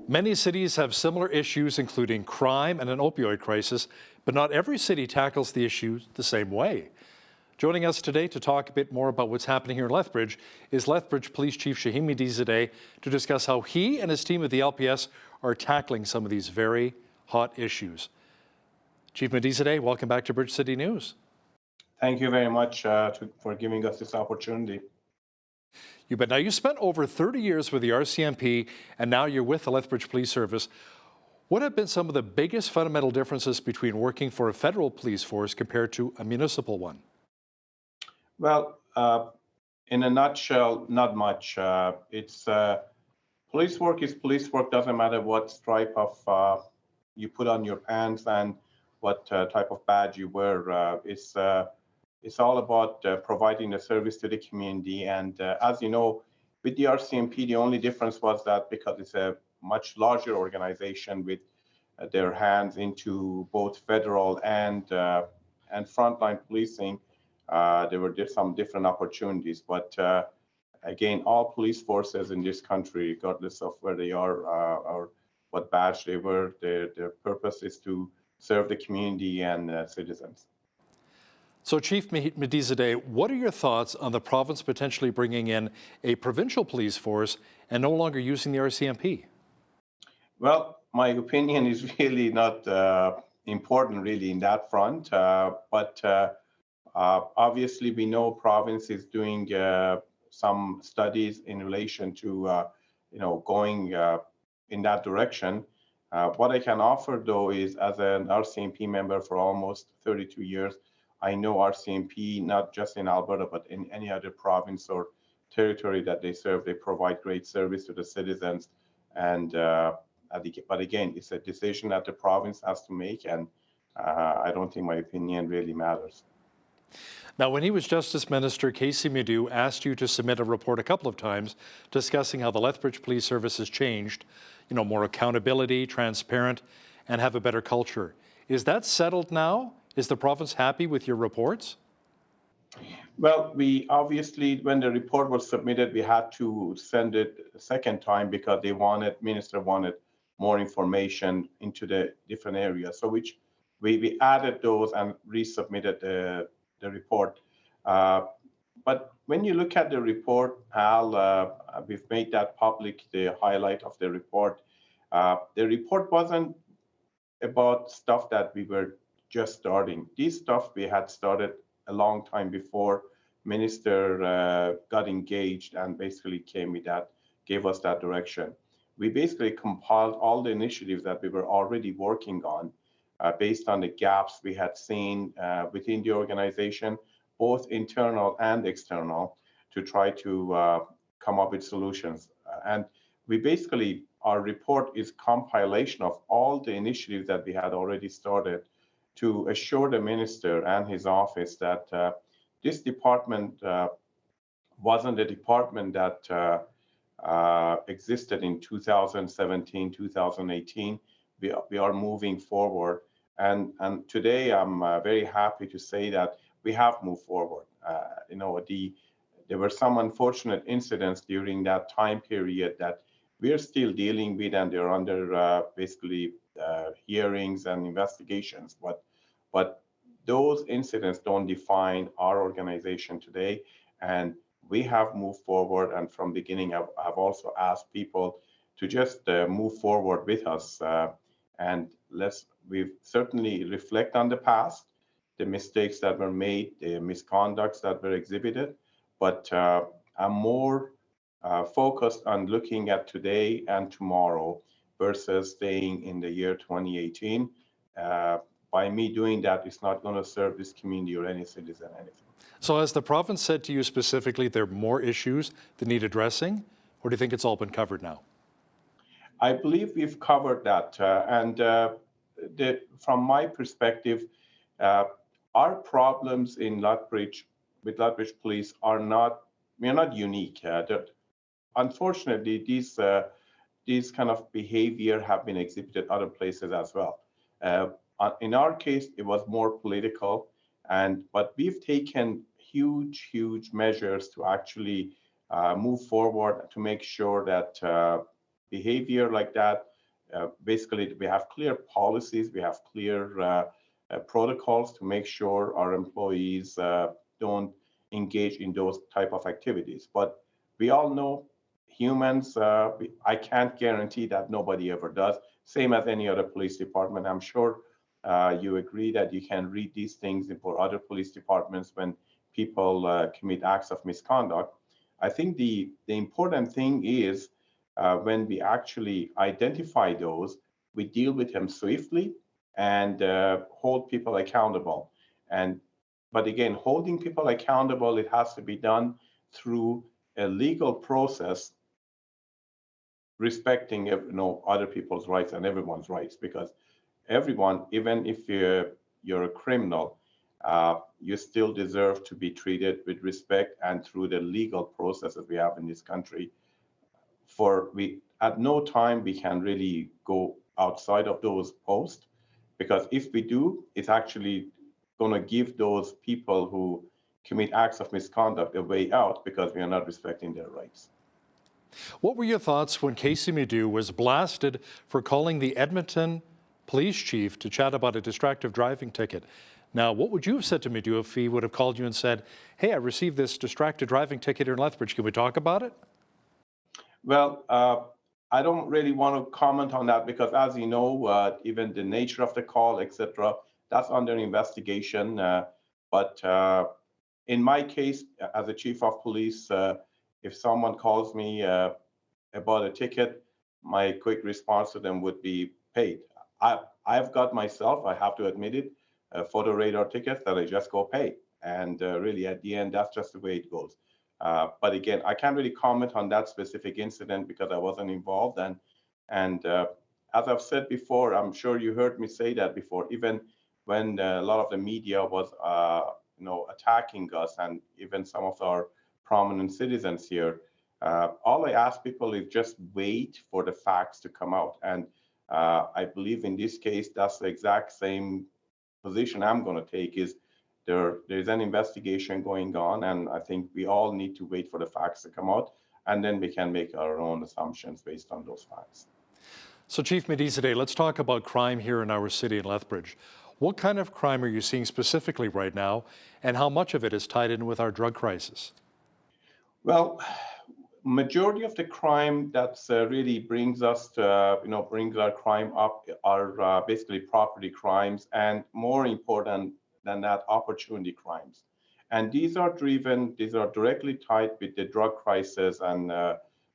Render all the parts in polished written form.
Many cities have similar issues, including crime and an opioid crisis, but not every city tackles the issue the same way. Joining us today to talk a bit more about what's happening here in Lethbridge is Lethbridge Police Chief Shahin Mehdizadeh to discuss how he and his team at the LPS are tackling some of these very hot issues. Chief Mehdizadeh, welcome back to Bridge City News. Thank you very much for giving us this opportunity. You bet. Now, you spent over 30 years with the RCMP, and now you're with the Lethbridge Police Service. What have been some of the biggest fundamental differences between working for a federal police force compared to a municipal one? Well, in a nutshell, not much. Police work is police work. Doesn't matter what stripe of you put on your pants and what type of badge you wear. It's all about providing the service to the community. And as you know, with the RCMP, the only difference was that because it's a much larger organization with their hands into both federal and frontline policing, there were some different opportunities. But again, all police forces in this country, regardless of where they are or what badge they wear, their purpose is to serve the community and citizens. So, Chief Mehdizadeh, what are your thoughts on the province potentially bringing in a provincial police force and no longer using the RCMP? Well, my opinion is really not important, really, in that front. But obviously, we know province is doing some studies in relation to, going in that direction. What I can offer, though, is as an RCMP member for almost 32 years, I know RCMP, not just in Alberta, but in any other province or territory that they serve, they provide great service to the citizens. And but again, it's a decision that the province has to make, and I don't think my opinion really matters. Now, when he was Justice Minister, Casey Mudu asked you to submit a report a couple of times discussing how the Lethbridge Police Service has changed, more accountability, transparent, and have a better culture. Is that settled now? Is the province happy with your reports? Well, we obviously, when the report was submitted, we had to send it a second time because minister wanted more information into the different areas. So which we added those and resubmitted the report. But when you look at the report, Al, we've made that public, the highlight of the report. The report wasn't about stuff that we were just starting. This stuff we had started a long time before minister got engaged and basically gave us that direction. We basically compiled all the initiatives that we were already working on based on the gaps we had seen within the organization, both internal and external, to try to come up with solutions. And we basically, our report is compilation of all the initiatives that we had already started to assure the minister and his office that this department wasn't a department that existed in 2017, 2018. We are moving forward. And today I'm very happy to say that we have moved forward. There were some unfortunate incidents during that time period that we're still dealing with, and they're under basically hearings and investigations. But those incidents don't define our organization today. And we have moved forward. And from the beginning, I've also asked people to just move forward with us. And we certainly reflect on the past, the mistakes that were made, the misconducts that were exhibited. But I'm more focused on looking at today and tomorrow versus staying in the year 2018. By me doing that, it's not going to serve this community or any citizen anything. So has the province said to you specifically there are more issues that need addressing, or do you think it's all been covered now? I believe we've covered that. From my perspective, our problems in Lethbridge, with Lethbridge Police, we're not unique. Unfortunately, these kind of behavior have been exhibited other places as well. In our case, it was more political, but we've taken huge measures to actually move forward to make sure that behavior like that basically, we have clear policies, we have clear protocols to make sure our employees don't engage in those type of activities. But we all know humans, I can't guarantee that nobody ever does. Same as any other police department. I'm sure you agree that you can read these things for other police departments when people commit acts of misconduct. I think the important thing is when we actually identify those, we deal with them swiftly and hold people accountable. And but again, holding people accountable, it has to be done through a legal process, respecting other people's rights and everyone's rights, because everyone, even if you're a criminal, you still deserve to be treated with respect and through the legal processes we have in this country. For we at no time we can really go outside of those posts, because if we do, it's actually going to give those people who commit acts of misconduct a way out, because we are not respecting their rights. What were your thoughts when Casey Mudu was blasted for calling the Edmonton police chief to chat about a distracted driving ticket? Now, what would you have said to Mudu if he would have called you and said, hey, I received this distracted driving ticket here in Lethbridge, can we talk about it? Well, I don't really want to comment on that, because as you know, even the nature of the call, etc., that's under investigation. But in my case, as a chief of police, if someone calls me about a ticket, my quick response to them would be paid. I've got myself, I have to admit it, photo radar tickets that I just go pay. And really, at the end, that's just the way it goes. But again, I can't really comment on that specific incident because I wasn't involved. And as I've said before, I'm sure you heard me say that before, even when a lot of the media was, attacking us, and even some of our prominent citizens here, all I ask people is just wait for the facts to come out. And I believe in this case, that's the exact same position I'm going to take. Is there's an investigation going on, and I think we all need to wait for the facts to come out, and then we can make our own assumptions based on those facts. So Chief Mehdizadeh, let's talk about crime here in our city in Lethbridge. What kind of crime are you seeing specifically right now, and how much of it is tied in with our drug crisis? Well, majority of the crime that's really brings us to, brings our crime up are basically property crimes, and more important than that, opportunity crimes. And these are directly tied with the drug crisis and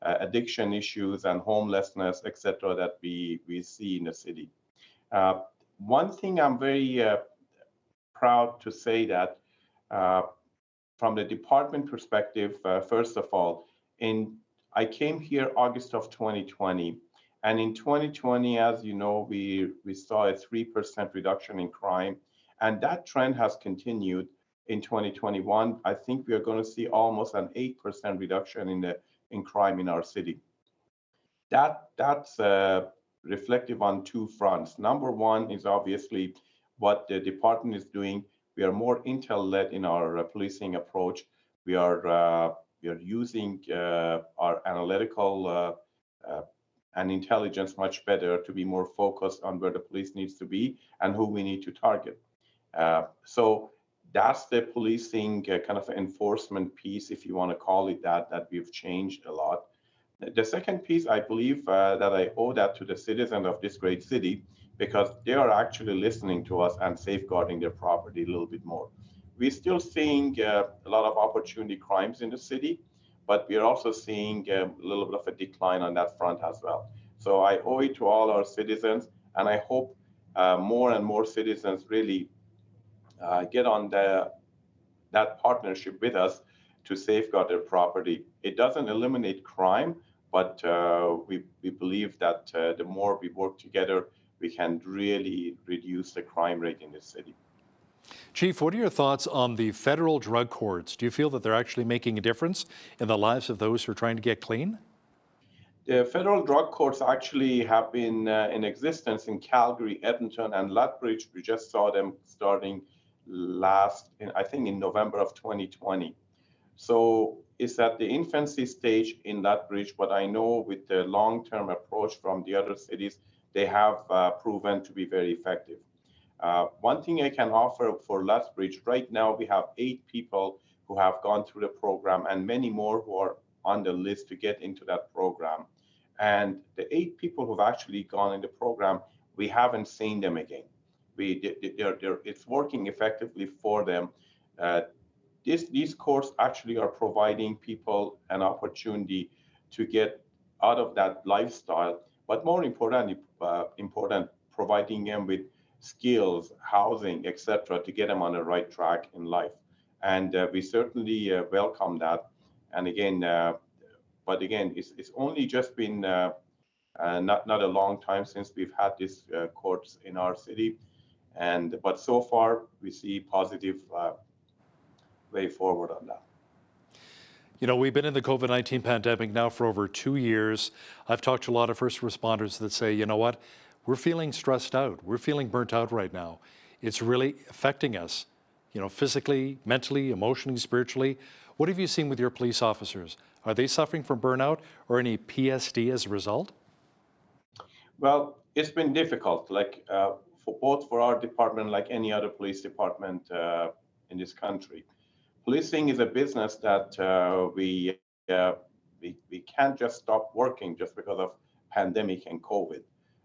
addiction issues and homelessness, etc., that we see in the city. One thing I'm very proud to say that from the department perspective, first of all, I came here August of 2020, and in 2020, as you know, we saw a 3% reduction in crime, and that trend has continued in 2021. I think we are going to see almost an 8% reduction in crime in our city. That's reflective on two fronts. Number one is obviously what the department is doing. We are more intel-led in our policing approach. We are using our analytical and intelligence much better to be more focused on where the police needs to be and who we need to target. So that's the policing kind of enforcement piece, if you want to call it that we've changed a lot. The second piece, I believe that I owe that to the citizens of this great city, because they are actually listening to us and safeguarding their property a little bit more. We're still seeing a lot of opportunity crimes in the city, but we're also seeing a little bit of a decline on that front as well. So I owe it to all our citizens, and I hope more and more citizens really get on that partnership with us to safeguard their property. It doesn't eliminate crime, but we believe that the more we work together, we can really reduce the crime rate in this city. Chief, what are your thoughts on the federal drug courts? Do you feel that they're actually making a difference in the lives of those who are trying to get clean? The federal drug courts actually have been in existence in Calgary, Edmonton, and Lethbridge. We just saw them starting I think in November of 2020. So it's at the infancy stage in Lethbridge, but I know with the long-term approach from the other cities, they have proven to be very effective. One thing I can offer for Lethbridge, right now we have 8 people who have gone through the program and many more who are on the list to get into that program. And the 8 people who've actually gone in the program, we haven't seen them again. It's working effectively for them. Uh, these courses actually are providing people an opportunity to get out of that lifestyle, but more important, providing them with skills, housing, etc., to get them on the right track in life. And we certainly welcome that. And again, but again, it's only just been not a long time since we've had this course in our city, and but so far we see positive way forward on that. You know, we've been in the COVID-19 pandemic now for over 2 years. I've talked to a lot of first responders that say, you know what, we're feeling stressed out. We're feeling burnt out right now. It's really affecting us, you know, physically, mentally, emotionally, spiritually. What have you seen with your police officers? Are they suffering from burnout or any PSD as a result? Well, it's been difficult, like for both for our department, like any other police department in this country. Policing is a business that we can't just stop working just because of pandemic and COVID.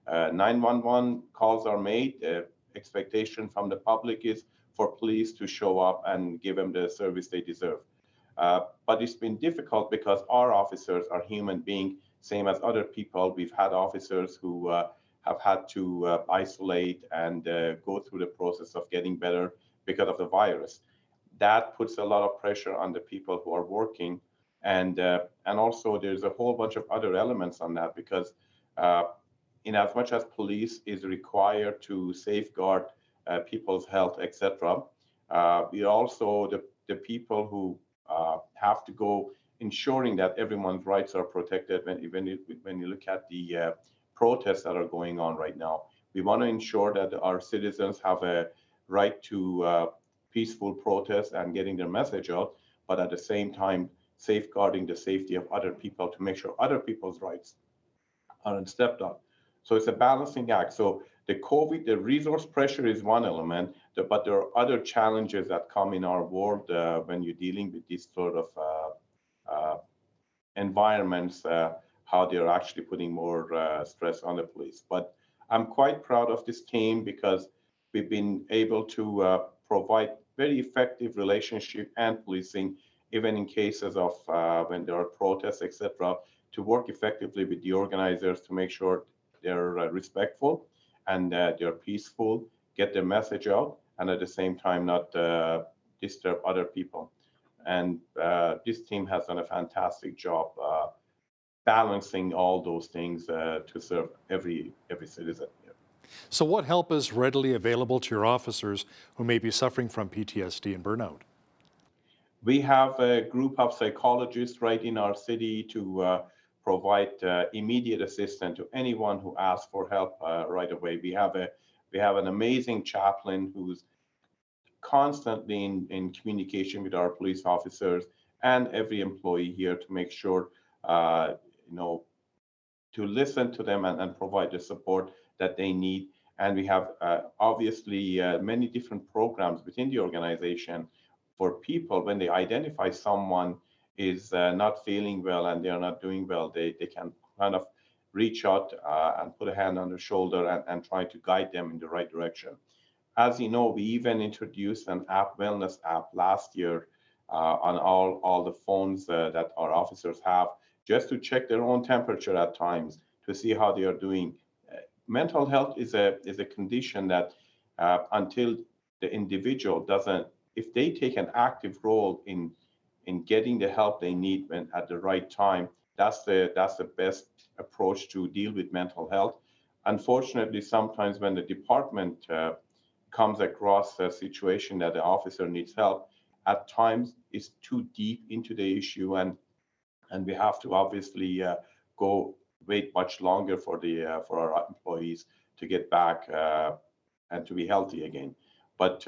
911 calls are made. The expectation from the public is for police to show up and give them the service they deserve. But it's been difficult because our officers are human beings, same as other people. We've had officers who have had to isolate and go through the process of getting better because of the virus. That puts a lot of pressure on the people who are working, and also there's a whole bunch of other elements on that because in as much as police is required to safeguard people's health, etc., we also the people who have to go ensuring that everyone's rights are protected. When you look at the protests that are going on right now, we want to ensure that our citizens have a right to peaceful protest and getting their message out, but at the same time safeguarding the safety of other people to make sure other people's rights aren't stepped on. So it's a balancing act. So the resource pressure is one element, but there are other challenges that come in our world when you're dealing with this sort of environments, how they're actually putting more stress on the police. But I'm quite proud of this team because we've been able to provide very effective relationship and policing, even in cases of when there are protests, etc., to work effectively with the organizers to make sure they're respectful and they're peaceful, get their message out, and at the same time not disturb other people. And this team has done a fantastic job balancing all those things to serve every citizen. So what help is readily available to your officers who may be suffering from PTSD and burnout? We have a group of psychologists right in our city to provide immediate assistance to anyone who asks for help right away. We have an amazing chaplain who's constantly in communication with our police officers and every employee here to make sure to listen to them and provide the support that they need. And we have obviously many different programs within the organization for people when they identify someone is not feeling well and they are not doing well, they can kind of reach out and put a hand on their shoulder and try to guide them in the right direction. As you know, we even introduced an wellness app last year on all the phones that our officers have, just to check their own temperature at times to see how they are doing. Mental health is a condition that until the individual doesn't, if they take an active role in getting the help they need when at the right time, that's the best approach to deal with mental health. Unfortunately, sometimes when the department comes across a situation that the officer needs help, at times it's too deep into the issue, and we have to obviously wait much longer for our employees to get back and to be healthy again. But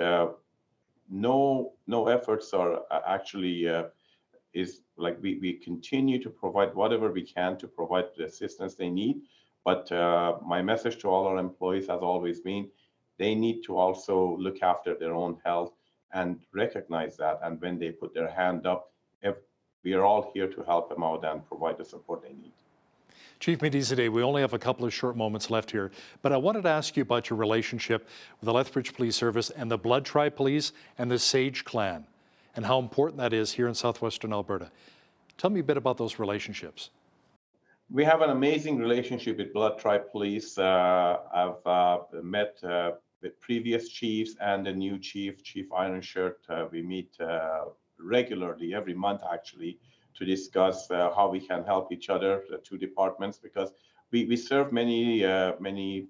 no efforts are actually is like we continue to provide whatever we can to provide the assistance they need, But my message to all our employees has always been, they need to also look after their own health and recognize that. And when they put their hand up, we are all here to help them out and provide the support they need. Chief Mehdizadeh, we only have a couple of short moments left here, but I wanted to ask you about your relationship with the Lethbridge Police Service and the Blood Tribe Police and the Sage Clan, and how important that is here in southwestern Alberta. Tell me a bit about those relationships. We have an amazing relationship with Blood Tribe Police. I've met with previous chiefs and the new chief, Chief Ironshirt. We meet regularly, every month actually, to discuss how we can help each other, the two departments, because we serve many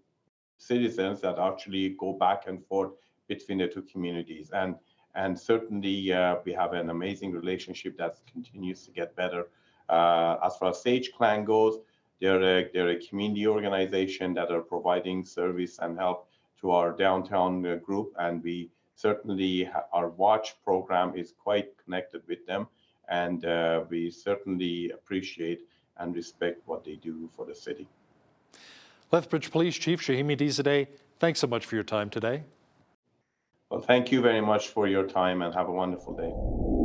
citizens that actually go back and forth between the two communities. And certainly we have an amazing relationship that continues to get better. As far as Sage Clan goes, they're a community organization that are providing service and help to our downtown group, and we certainly our watch program is quite connected with them, and we certainly appreciate and respect what they do for the city. Lethbridge Police Chief Shahin Mehdizadeh, thanks so much for your time today. Well, thank you very much for your time and have a wonderful day.